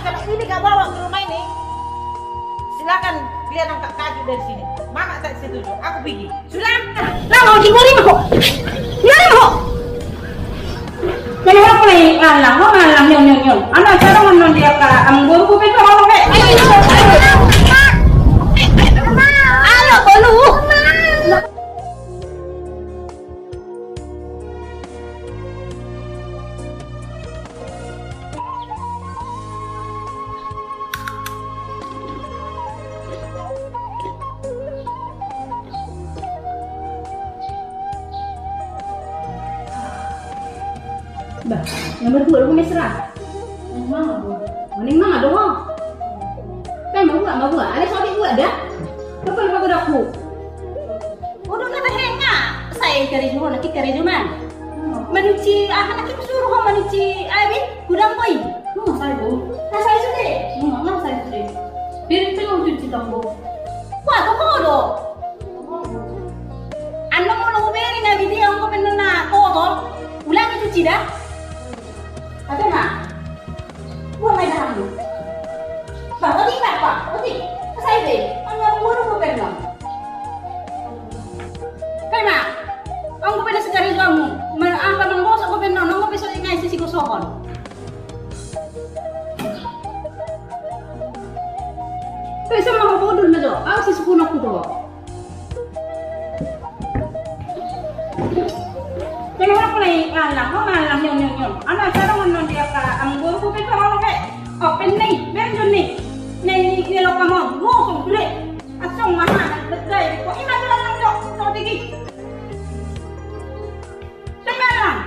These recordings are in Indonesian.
kalau ini gak bawa ke rumah ini, silakan kalian angkat kaki dari sini. Mama tak setuju, aku pergi. Sudah? Lah mau digoreng kok. Ngari kok. Kaya ako na ilang, mo ngalang yun. Ano, pero man dia ka, ang guru ko pito ako kay. Ano, bolu? Bah, nomor 2 aku mesra. Maning mana dong? Kan mau buat. Ada soal buat dah. Kapan kau aku? Udah kata henga. Saya cari dulu nanti cari dulu man. Manuci, anak kita suruh manuci. Ayo, kurang boy. Saya bu. Saya sudah. Saya sudah. Biar tengok cuci tanggo. Wah, kau bodoh. Anda mau nunggu beri nabi dia aku penena kotor. Ulang itu cuci dah. Ada nak? Buat main dah dulu. Pak, Oti. Saya deh. Anda urus apa pernah? Kaya ang ko pinasagari kamu. Ang pananggos ako pernah. Nang ko pisod ingay sisi kusokon. Kaya sa mga kabudol na do. Ako si sukunok ko do. Kaya wala ko na ngalang yun. Ano, sarang ano dia ka, ang guru ko pito ako kay, open na meron yun nilok ka mo, gusong tuloy, at siyang mahal, bagay, ko, imagine lang do, so tigi. Tama lang.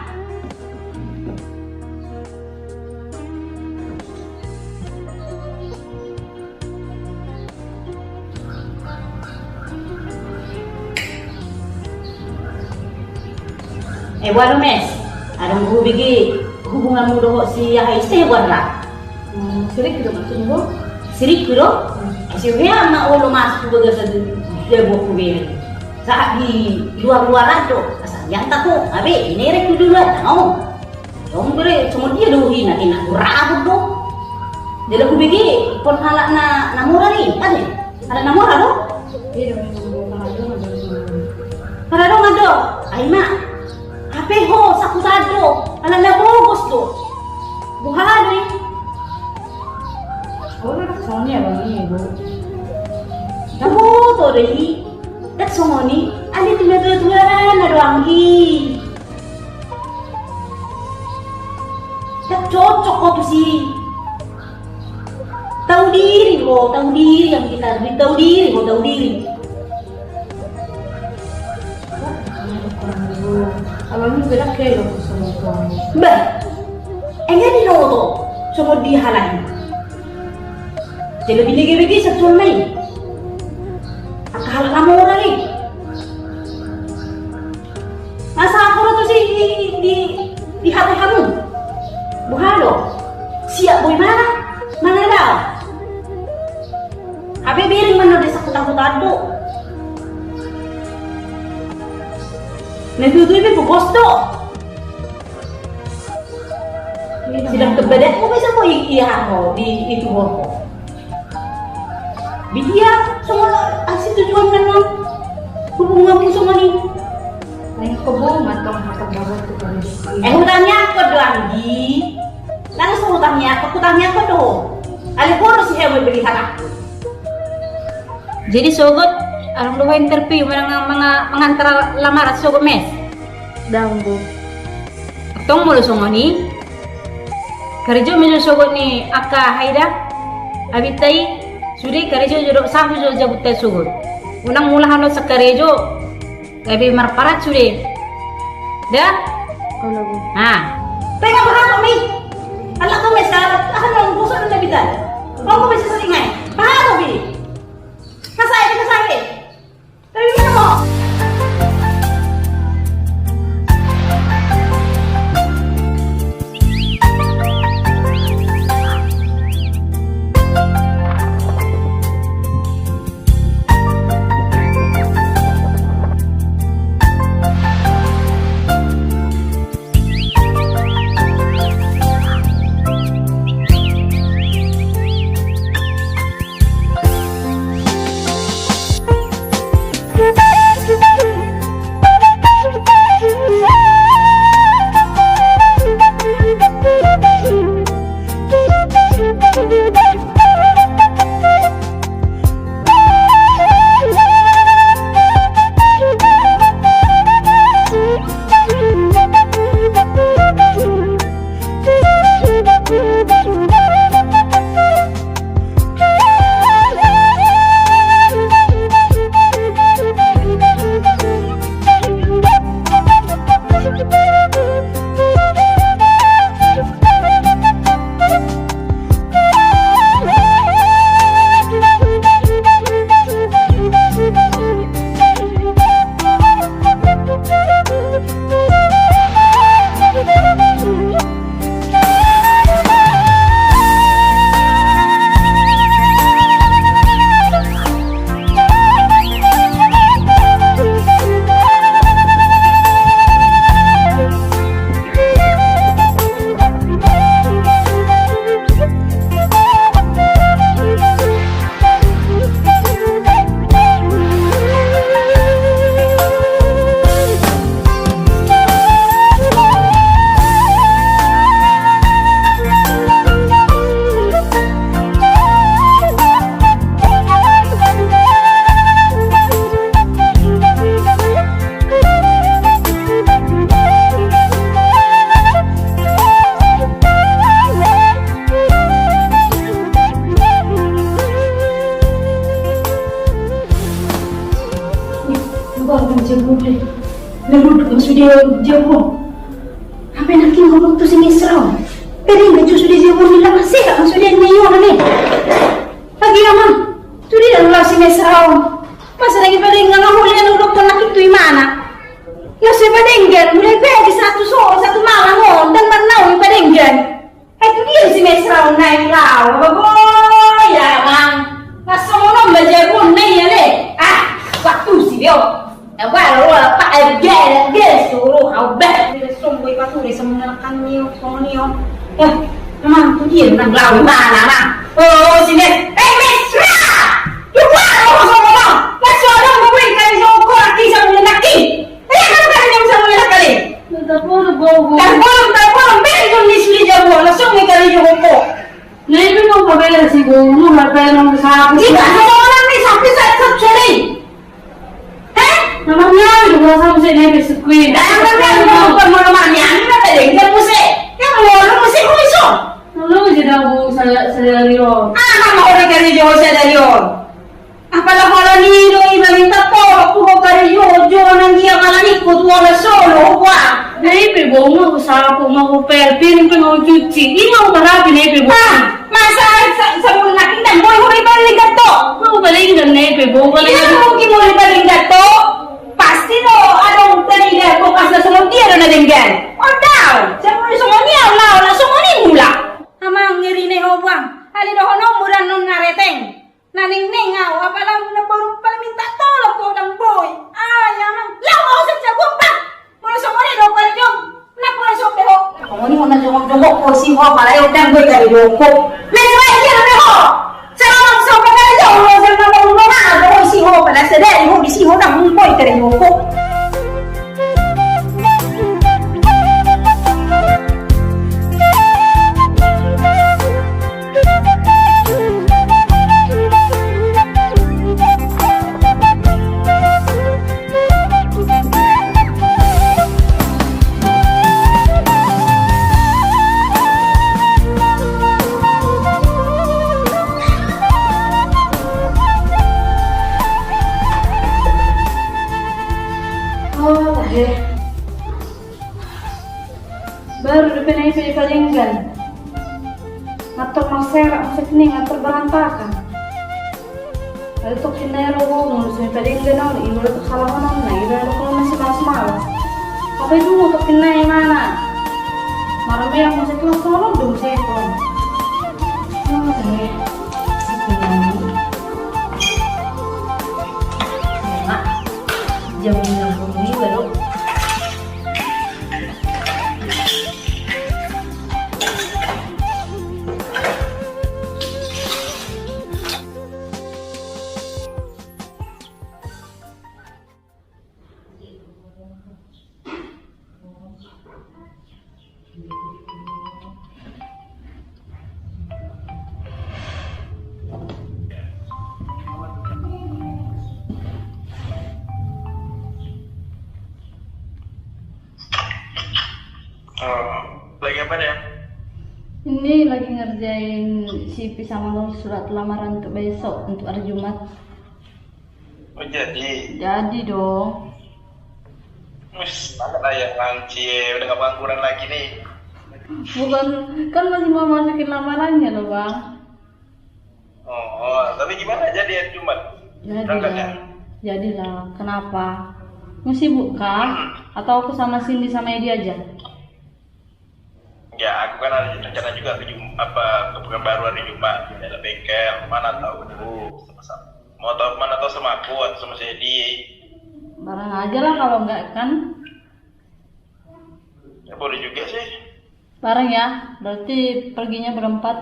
Walo mes, adang bigi hubungan mo doho si Yahai stay warla. Sirik ko maksud mo? Sirik ko? Kasi kaya ma ulo masuk baga sa debo ko beri. Saat di luar-luaran to, asal yang tako, abe inere ko duluan, no. Dong bere, semua dia dohi na kinagurabot do. Dila ko bigi, pon hala na namura rin, kan eh? Ada namura do? Iya, memang Para do nga do, ay ma. Ape ho, sakutado, alam na bogos to. Buhala rin. orang soalnya bang ibu. Kamu to rin. Dat songoni, ali tumetutuan na doang hi. Dat cocok ko si. Tahu diri yang kita lebih tahu diri. Awalnya beda kayak lo sama kamu. Bah, enggak di noto, semua dihalangi. Jadi bini sa tunay. Akala ka mo na rin. Nasa ako na to si di hati-hamu. Buhalo. Siap boy mana daw. Abe biring man na sa kutang-kutang do. Nagtutuloy po gusto. Silang kebadat mo bisa mo iiyahan mo di itu mo. Bidia semua asin tujuan kan mo. Hubungan mo sama ni. Lain kebo matang hakap bawah tu kan. Hutangnya ako doang di. Langsung hutangnya ako do. Alipuro si Hewe beli aku. Jadi sogot alam luha interview mga mangantara lamar at sogot mes. Daun bu. Tong mo lusong ni. Kerja menyusul sogot ni Aka Haida. Abitai suri kerja jodoh sahu jodoh jabutai sogot. Unang mula hano sa kerja. Kabi marparat suri. Dah? Kalau bu. Tengah bahasa mi. Anak ko mes kalat. Akan nang busok ng nabitan. Kung ko bisa saringay. Bahasa mi. Kasay. Tapi mana mo? Jauh. Apa nak kau waktu sini serau? Pero hindi sudah jauh nila kasi ang sudah ngayon ani. Lagi naman. Sudah dah lang sini serau. Masa lagi pa rin nga huli ng doktor nakituy mana. Ya si padenggan mulai pwede satu malam mo dan marnaw yung padenggan. Ay tu dia si serau naik law. Baboy ya man. Nasa mo nang bajabon na yan eh. Ah, waktu si Dio. Agora pak dia suruh kau bet dia sungguh patu dia semenakan niu niu memang tu dia nang lau mana nah oh sini mesra tu baru sama masuk orang boleh kali soko lagi sama lelaki kan kan sama lelaki tak boleh beri ni suri jauh langsung kali joko ni memang pabela si guru pabela nang sahabat jika orang ni sampai saya cari namanya juga sama saya naik biskuit. Namanya bukan namanya, ini apa deh? Dia musik, yang mau musik musuh. Lalu jadi aku saya lihat. Nama orang dari Jawa saya lihat. Apalah kalau ni do iba minta tolong aku dari Jawa nang dia malah ikut wala solo gua. Nei pebo mau sapu mau pelpin mau cuci. Ini mau berapi nei pebo. Masa sabun nakin dan mau balik gato. Mau balik dan nei pebo balik. Ya mungkin mau balik gato. Pasti lo ada tadi dia kok asal semua dia ada dengan. Oh tahu, semua semuanya Allah langsung ni mula. Amang ngiri ne obang. Ali doh no muran non nareteng. Naning nengau apalah baru pada minta tolong tu orang boy. Ah ya mang. Lau mau saja bang. Mula semua ni do pada jom. Nak mula sok ho. Kamu ni mana jongok ko si ho para yo dan boy kali jongok. Mesra dia na ho. Sarang sok pada jong lo sama mau mana do si ho pada sedai ho di si ho dah boy kali jongok. Baru depan ini palinggan ngatur masyarakat musik ni ngatur berantakan lalu tok sinero ngomong musik palinggan on ini udah kesalahan on nah ini kalau masih malas apa itu mau tok sinai mana malam yang musik kelas tolong dong sekon jam 6 ini baru ngapain ya? Ini lagi ngerjain CV sama surat lamaran untuk besok, untuk hari Jumat. Oh jadi? Jadi dong. Wis, mana lah yang lanci, udah gak pengangguran lagi nih. Bukan, kan masih mau masukin lamarannya loh bang. Oh, tapi gimana jadi hari Jumat? Berangkatnya? Jadilah. Kenapa? Masih buka? Atau aku sama Cindy sama Edi aja? Ya, aku kan ada rencana juga ke bukan baru hari Jumat, ada bengkel, mana tahu dulu sama-sama. Mau tahu mana tahu sama aku atau sama si Edi. Barang aja lah kalau enggak kan. Ya boleh juga sih. Bareng ya, berarti perginya berempat.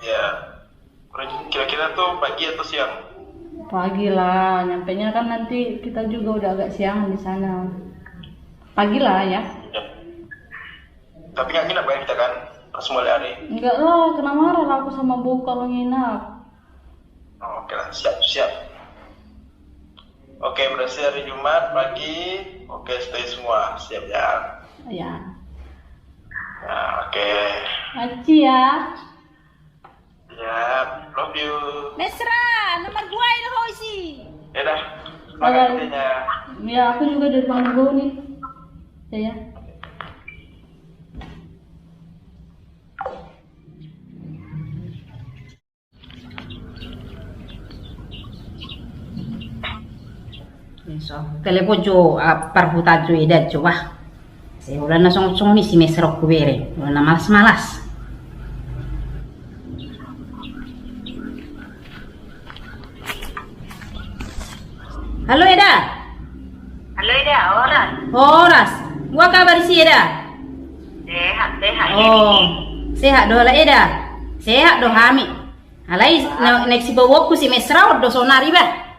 Ya, kira-kira tuh pagi atau siang? Pagi lah, nyampenya kan nanti kita juga udah agak siang di sana. Pagi lah ya. Ya. Tapi nggak nginap kan kita kan pas mulai hari? Enggak lah, kena marah lah aku sama Bu kalau nginap. Oh, oke lah, siap. Oke, berarti hari Jumat pagi, oke stay semua, siap ya? Ya. Nah, oke. Aci ya. Siap, love you. Mesra, nomor 2 itu hoisi. Ya dah, makan intinya. Ya, aku juga dari Bang Go nih. Ya. So, telepon jo parhuta jo eda jo wah. Saya udah nasong ni si mesrok kubere. Udah malas-malas. Halo Eda. Halo Ida, orang Horas. Gua kabar si Eda. sehat Oh, sehat do la Eda. Sehat do hami. Alai nek si bawokku si mesra do sonari ba.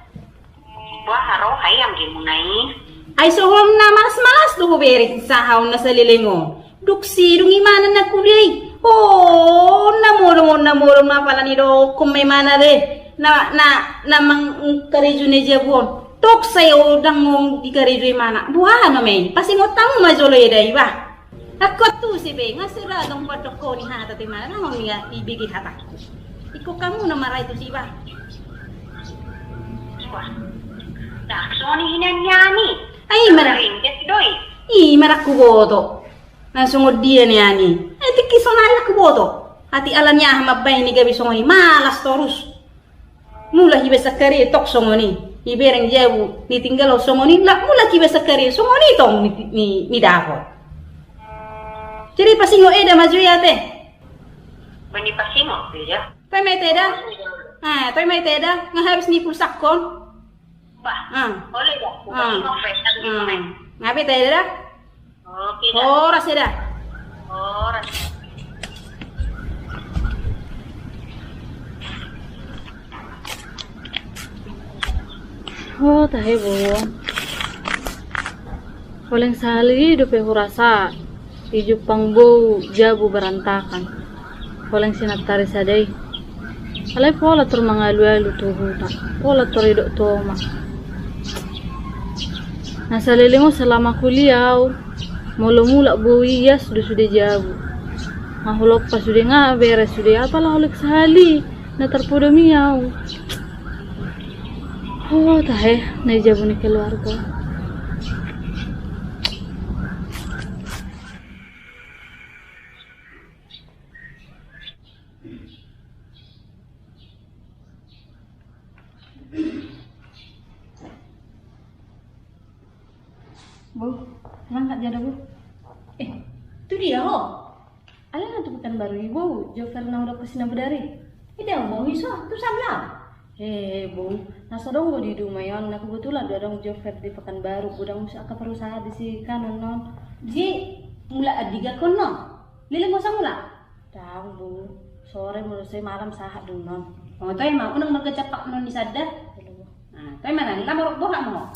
wah haro hayam gimunai Ay sohom na malas-malas do kubere sa haw na sa lilingo. Duksi dungi mana na kulay. Oh, namuro na pala ni do kung may mana de. Na mang karejo ni Jabon. Tok sayo dangong di karejo mana. Buha na may. Pasi mo tamo majolo ida iba. Ako tu si be ngasira dong padok ko ni hata ti mana namang niya ibigi hata. Iko kamu na maray to si iba. wah daksoni hinanyani Ay mara. ringgit doi Maraku boto. Nasungod dia ni ani. Tiki sonari aku boto. Hati alannya mabay ni gabi songoni malas terus. Mula hibe sakari tok songoni. Ibereng jabu ditinggal songoni la mula hibe sakari songoni tong ni dako. Jadi pasingo Eda maju ya teh. bani pasimo ya Toy may teda. Toy may teda nga habis ni pulsak kon. bah boleh dah bukan fresh lagi gimana Ngapi teda? oke dah Horas Eda. orang Oh, tahe Bu. Paling sehari hidup aku rasa di Jepang Bu jabu berantakan. Paling sinatari sadai. Alai pola tur mangalu-alu tu huta. Pola tur hidup tu mah. Nasa lilingo selama kuliah, mula-mula Bu iya sudah jabu. Mahulok pas sudah nggak beres sudah apalah oleh sehali. Na terpodo miau. Oh, tahe, na jabu ni keluarga. Bu, berangkat jada Bu. Itu dia ho. Ala na tubukan baru ibu, Joker na udah pasina bedari. Ida mau iso tu sabla. Bu, nasa dong di Dumayon, na kebetulan ada dong Joker di Pekanbaru, budang usaha ke perusahaan di si kanan non. Di mula adiga kono. Lili mo sa mula. Tahu Bu, sore menurut saya malam sahat dong non. Oh, toy mau unang magkacapak non ni sadda. Toy mana? Lamor boha mo.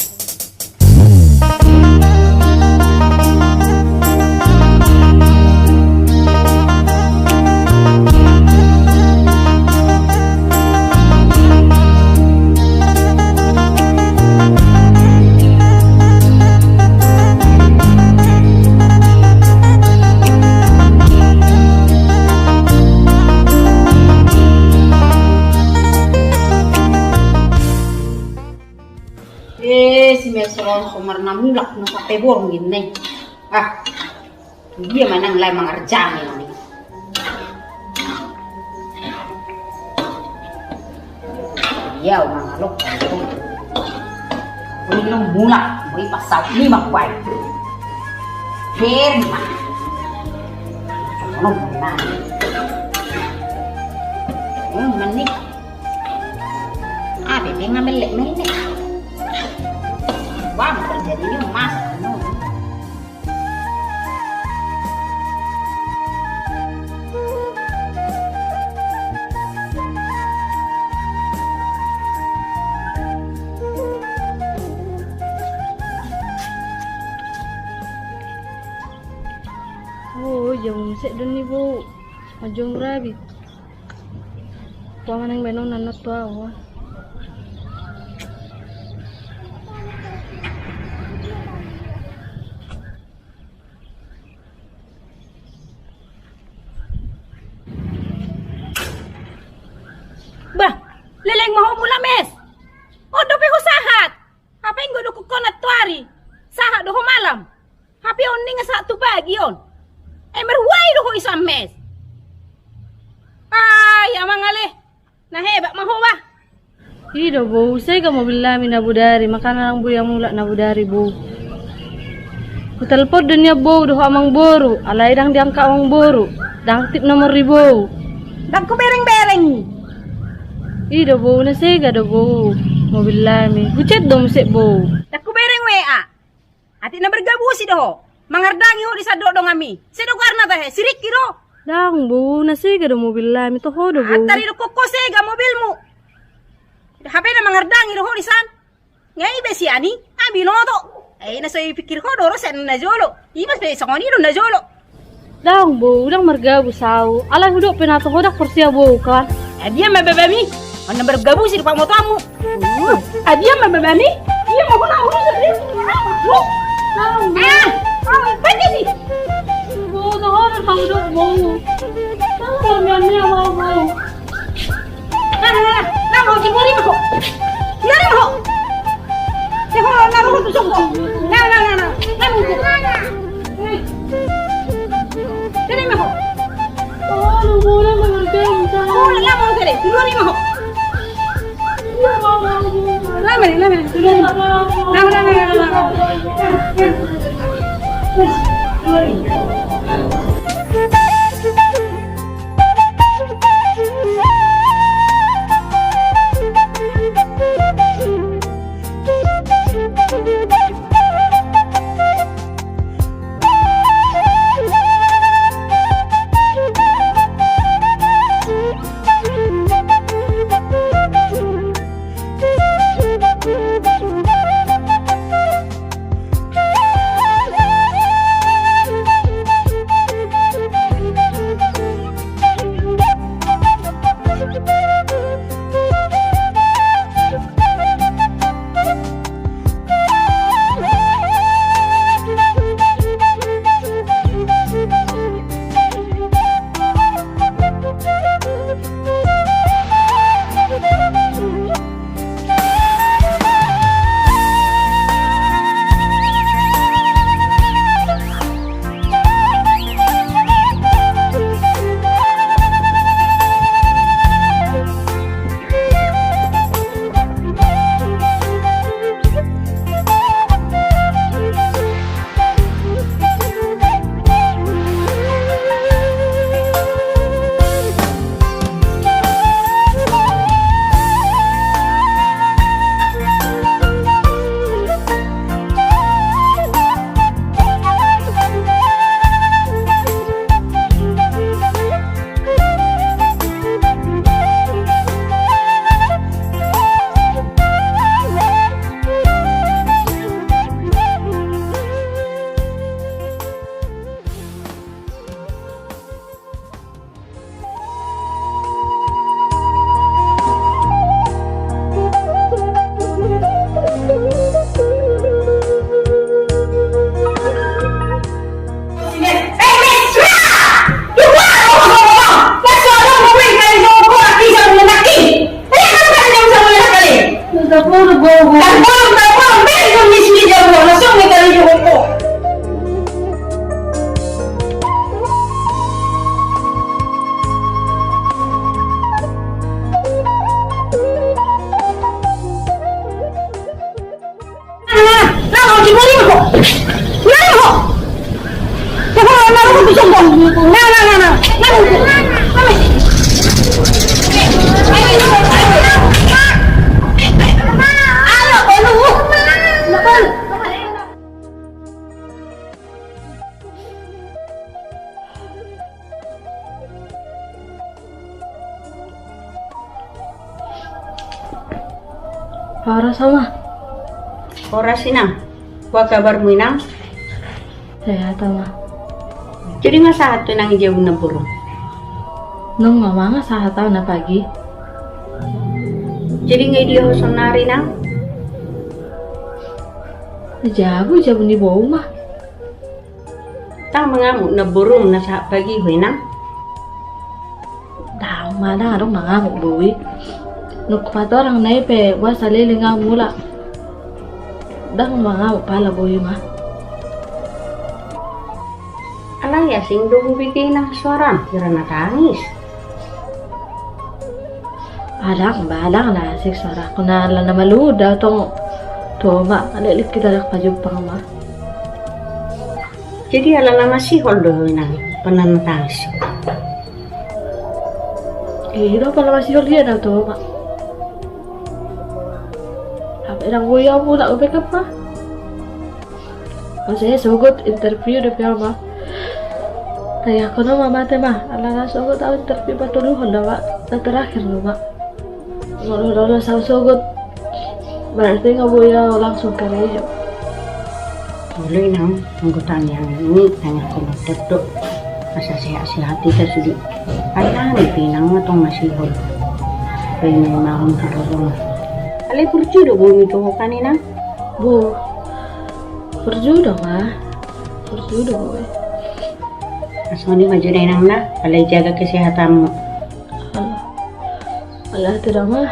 ron sumar na mulak na sa pebor gini. Ah, dia manang lay mangarjami ni. Dia mga alok ko. Kung nang mulak, mo ipasaw ni makway. Firma. Ano na? Manik. Ah, bebe ngambil lek ni. Wah, terjadi ni emas. Oh, jam sek dun ni bu. Majung rabi. Kuangan yang benong nanot tu awak. Bah, leleng mau mula mes. Oh, dope ko sahat. Apa yang gue konat tuari? Sahat doho malam. Hapi on ning sa tu pagi on. Merway doho isam mes. Ay, amang ale. Nahebak maho ba? Ida bu, saya kamu bilang mina budari, makanan ang bu yang mulak na budari bu. Kutelpon dunia bu, doh amang boru, alay dang diangka amang boru, dang tip nomor ribu. Dag ko bereng-bereng. Ida bu, nasega do bu, mobil lami, bucet dong sik bu. Dag ko bereng WA. Ati na bergabusi doho. Mangardangi ho di sadok dong ami. Sedo karna tahe, sirik kiro. Dang bu, nasega do mobil lami, to ho do bu. Atari do kokosega mobilmu. Hape na mangardangi doho di san. Ngai besi ani, abi noto. Nasa pikir ko doro sen na jolo. Imas be sangoni do na jolo. Dang bu, dang margabu sau. Alay hudok penato hodak persia bu kan. Dia mababami. Ana bergabusi di pamotamu. Dia mababami. Iya mau kena urus tadi. Pergi sih. Bu, to ho do hudok bu. Tang miannya mau bu. Nah, mau ciburi mah. Nyari mah. Teko na roho tu songko. Nah. Nah, mau. Ini mah. Oh, lu boleh mengerjain saya. Oh, lah mau tadi. Dulu mah. Iya mau bu. Lama. Dulu. Para sama. Oras inang. Wa kabarmu inang? Sehat ama. Jadi nga sa ato nang jauh na burung. Nung mama nga sa hataw na pagi. Jadi nga dia sonari nang. Jago ni bau mah. Tang mengamuk na burung na sa pagi hoy nang. Daw mana dong nangamuk bui. Nuk pato orang nai pe wa salili ngamula. Dang mangamuk pala bui mah. Alah ya sing dong bikin nang suara kira na tangis. Balang na sik suara ko na la na maluda tong toma alilit kita dak pajumpang mah. Jadi ala nama si holdo nang penentangis. Iro pala masih dia na toma. Apa irang kuya mo na ubek apa? Kasi sugot interview de pirma. Kaya ako na mama mah, ala na sugot ako interview patuluhan na ba? Terakhir na ba? Ngolo sa sugot. Berarti nggak boleh langsung kerja. Boleh nang anggota yang ini tanya ke dokter dok. Masa sehat-sehat kita sudah. Karena pinang atau masih hol. Pengen mau dorong. Ale perju do bumi to kan ini nang. Bu. Perju dong mah. Perju dong. Asmani maju deh nang na. Ale jaga kesehatanmu. Allah tidak mah.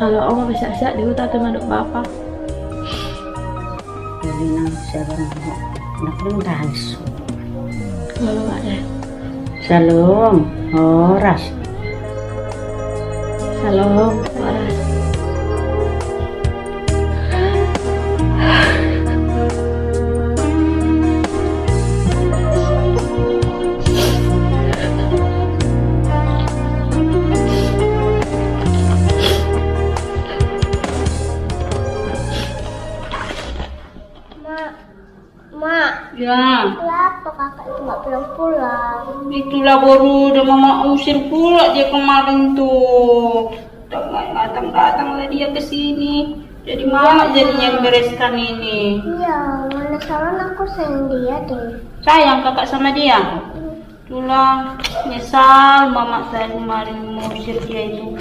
Kalau oma bisa siap di hutan teman bapak. Boleh nang sekarang nak tangis. Kalau ada. Salam, Horas. Salam, Horas. Ya, Kenapa kakak itu nggak pulang-pulang? itulah baru udah mama usir pula dia kemarin tuh. Datang lah dia ke sini. Jadi mama jadinya bereskan ini. Iya, mana salon aku sayang dia deh. Sayang kakak sama dia. Itulah nyesal mama saya kemarin mengusir dia itu.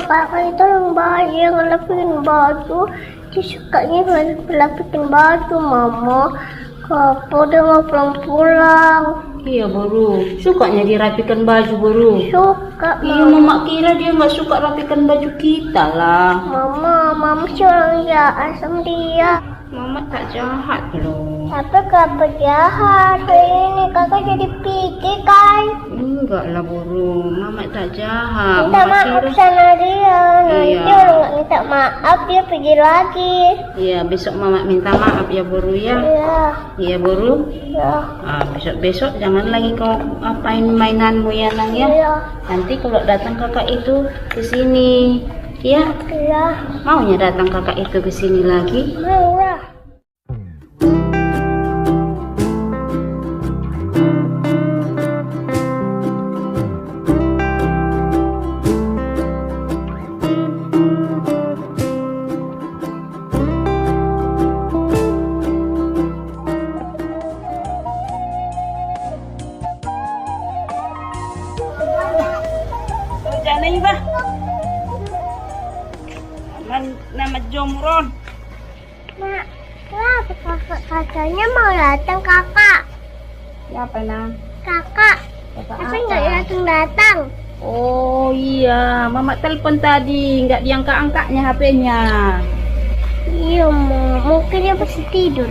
Kakak itu yang baik, ngelapiin baju. Dia sukanya ngelapiin baju, mama. Kakak udah mau pulang-pulang. Iya baru sukanya dirapikan baju baru. Suka, Iya mama kira dia nggak suka rapikan baju kita lah. Mama sih orang jahat sama dia. Mama tak jahat loh. Tapi kakak jahat. Hari ini kakak jadi pikir kan. Enggak lah buru, mama tak jahat. Minta Mama maaf kira- sama dia. Nanti Iya. orang nggak minta maaf dia pergi lagi. Iya besok mama minta maaf ya buru ya. Iya. Iya buru. Ya. Besok jangan lagi kau apain mainanmu ya nang ya. Iya. Nanti kalau datang kakak itu ke sini, ya Iya. maunya datang kakak itu ke sini lagi. Mau lah. Jangan ba? Nama Jomron. Mak, kenapa kakaknya mau datang kakak? Siapa nang? Kakak, tapi nggak datang. Oh iya, mama telepon tadi, nggak diangkat-angkatnya HP-nya. Iya, mungkin dia masih tidur.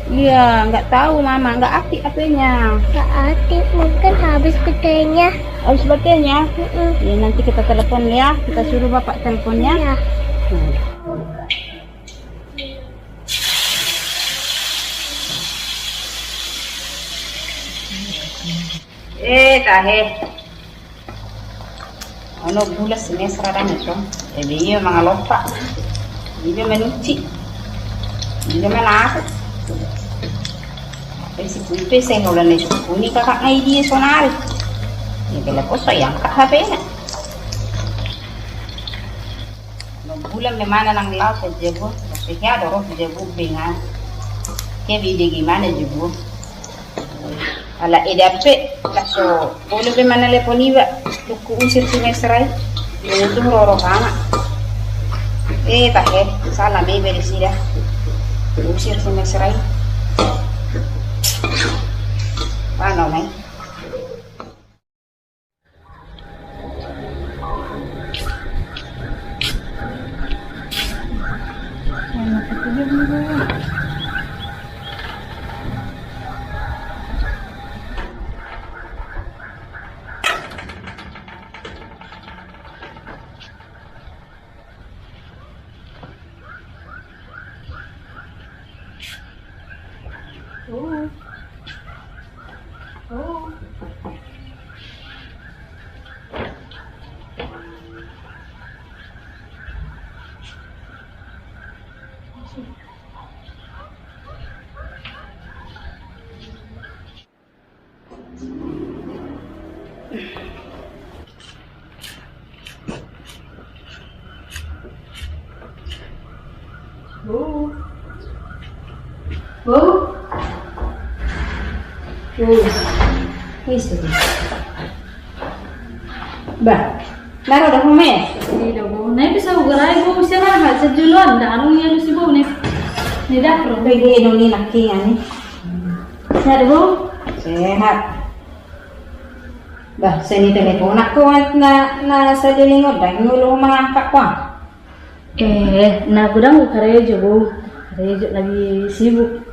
Iya, nggak tahu mama, nggak aktif HP-nya. Nggak aktif, mungkin habis baterainya. Harus baterainya? Mm-mm. Ya nanti kita telepon ya, kita suruh bapak teleponnya. Iya. Tahe. Ano bulas ini serang itu. Jadi iya mga lopa. Hindi manuci. Hindi manas. Si Puipe saya ulan na sukuni kakak ngay dia sonal. Hindi pala po sayang ka HP na. bulan memana nang laut jebu. Kaya ada jebu bingan. Kaya bidi gimana jebu. Ala edape kaso boleh memana leponiba. Tuku usir semestrai. Itu roro kana. Tahe salah bebe di sini. Usir semestrai. Paano nih? Bah, laro dah mes. Tidak bu, nih bisa ugarai bu istirahat sejuluan. Dah anu ya lu si bu nih. Nih dah perlu. Bagi noni laki ani. Sehat bu? Sehat. Bah, seni telepon aku na sa dilingod dah ngulung mangangkat ko. Nah gudang karejo bu. Karejo lagi sibuk.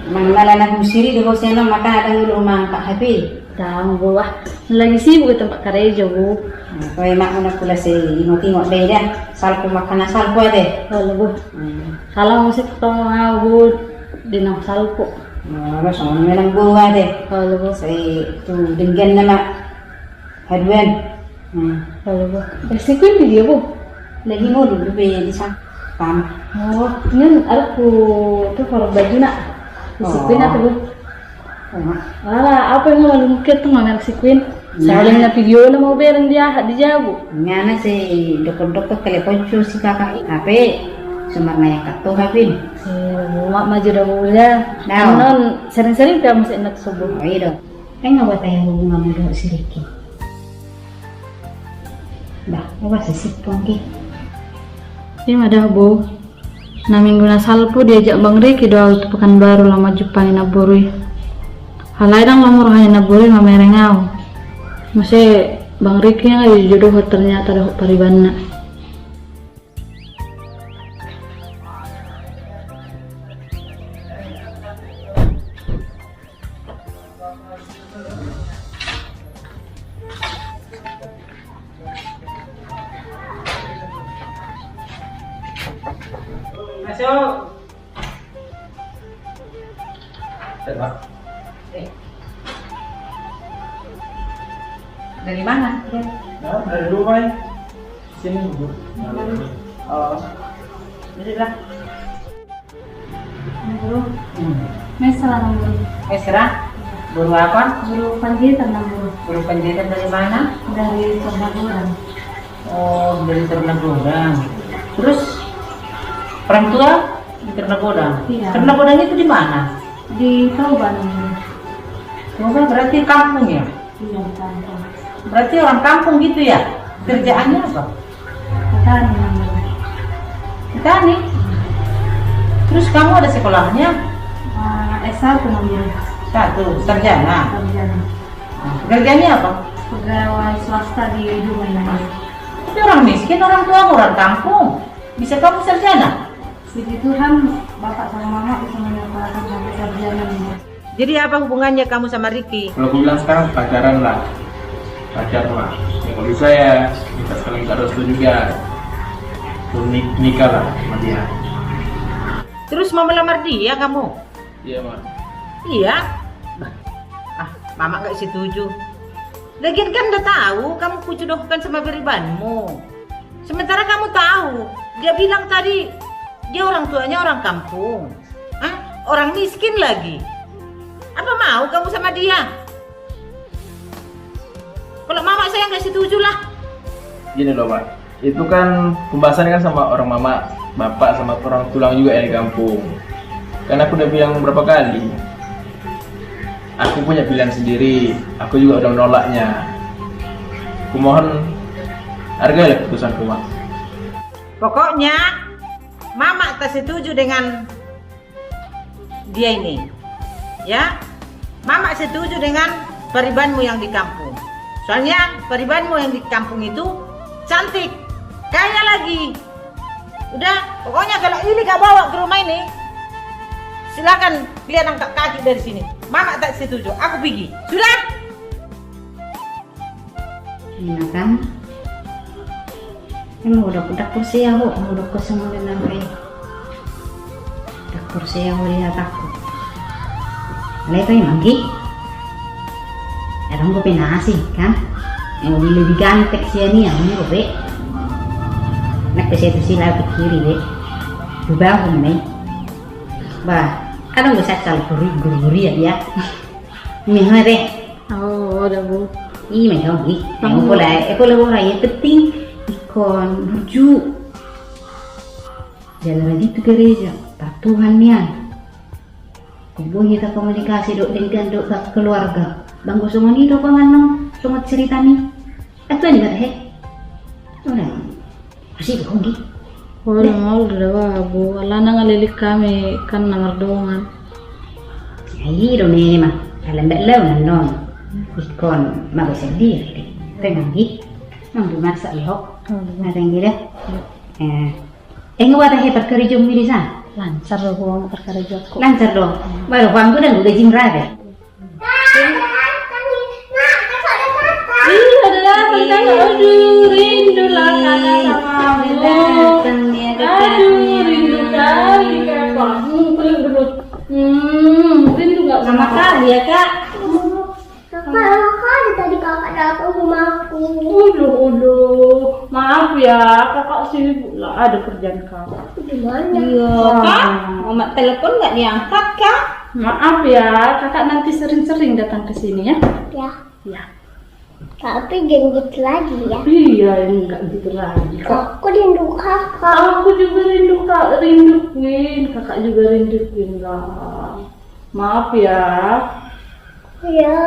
Mangala na husiri di hosena maka ada ngulung mangangkat HP. Tahu bu ah. Lagi sibuk di tempat karejo bu. Kaya mak una pula si ingok-ingok deh dah. Salpo makan salpo deh. Kalau bu. Kalau musik ketemu bu di nang salpo. Mas on melang buah deh. Kalau bu. Saya tu dengan nama Hadwan. Kalau bu. Sikuin dia bu. Lagi mau dulu be di sana. Pam. Oh, ini aku tuh kalau baju nak. Sikuin apa bu? Alah, apa yang mau lalu mungkin tuh mana sikuin? Soalnya video na mau bereng dia di jabu. Ngana si dokter-dokter telepon si kakak HP. Sumar na yang katu HP. Mak maju dah mulia. Non sering-sering kamu masih enak subuh. Oh iya dong. Kan buat ayah hubungan muda si Ricky. Bah, apa sih pongki? Ini ada bu. Na minggu na salpo diajak Bang Ricky doa itu pekan baru lama Jepang na borui. Halai dang lama rohanya na borui mamerengau. Masih Bang Ricky yang jodoh ternyata ada paribana. Masuk. Dari mana? Dari rumah ya. Sini bu. Oh. Duduklah. Buru. Mesra nomor. Mesra. Buru apa? Buru panjaitan nomor. Buru penjahitan dari mana? Dari Ternagoran. Oh, dari Ternagodang. Terus orang tua di Ternagodang. Iya. Ternagodang itu di mana? Di Tauban nomor. Coba berarti kampung ya? Iya, kantor. Berarti orang kampung gitu ya? Kerjaannya apa? Petani nomor. Petani. Terus kamu ada sekolahnya? S1 nomor. Satu, sarjana. Sarjana. Kerjanya apa? Pegawai swasta di rumah ini. Tapi orang miskin, orang tua orang kampung. Bisa kamu sarjana? Puji Tuhan, bapak sama mama bisa menyekolahkan sampai sarjana ini. Jadi apa hubungannya kamu sama Ricky? Kalau aku bilang sekarang pacaran lah. Pacar lah. Ya kalau bisa ya kita sekali minta restu juga. Tuh nikah lah sama dia. Terus mau melamar dia kamu? Iya mak. Iya. Mama nggak setuju. Lagian kan udah tahu kamu kujodohkan sama beribanmu. Sementara kamu tahu, dia bilang tadi dia orang tuanya orang kampung. Orang miskin lagi. Apa mau kamu sama dia? Kalau mama saya nggak setuju lah. Gini loh mak. itu kan pembahasannya kan sama orang mama, bapak sama orang tulang juga yang di kampung. Karena aku udah bilang berapa kali, aku punya pilihan sendiri, aku juga udah menolaknya. Aku mohon hargailah keputusanku, Mak. Pokoknya Mama tak setuju dengan dia ini. Ya, Mama setuju dengan Paribanmu yang di kampung. Soalnya Paribanmu yang di kampung itu cantik, kaya lagi. Udah, pokoknya kalau ini kau bawa ke rumah ini, silakan kalian angkat kaki dari sini. Mama tak setuju, aku pergi. Sudah? Enak kan? Emang udah kursi aku, udah kosong dengan kayak udah kursi aku lihat aku. Lalu yang mangki, orang gue penasi kan? Yang lebih ganteng sih ini yang ini gue. Nak ke situ sila ke kiri deh, berubah nih. Bah, kadang gue sakal guri ya. Mihah deh. Oh, udah Bu. Ih, macam ni. Aku boleh orang yang penting ikon rujuk. Jalan lagi tu gereja, Tuhan nian. Kubuh kita komunikasi dok dengan dok keluarga. Bangku semua ni dok pangan semua cerita ni. Itu juga deh. Orang masih berhenti. Wala mau udah Bu. Wala na ngalilik kami kan nomor dongan. Ay, dong ni mah. Alam belau non. Ikon mau sendiri. Tenang gi. Mampu masak lihok. Ada yang gila. Ngawat hebat kerja di sana. Lancar loh Bu perkara joko. Lancar dong. Baru bangku dan udah jimra deh. Iya, ada datang. Aduh, rindu lah kakak sama Bu. Aduh, rindu kali kakak. Rindu nggak sama kali ya kak? Kakak, tadi kakak datang sama aku. Udah. Maaf ya, kakak sibuk lah. Ada kerjaan kakak. Gimana? Iya, Kak. Mama telepon nggak diangkat, Kak? Maaf ya, kakak nanti sering-sering datang ke sini ya. Ya, Ya. tapi jangan gitu lagi ya. Iya, enggak gitu lagi kak. Aku rindu kakak. Aku juga rindu kak, rindu Queen. Kakak juga rindu Queen lah. Maaf ya. Ya.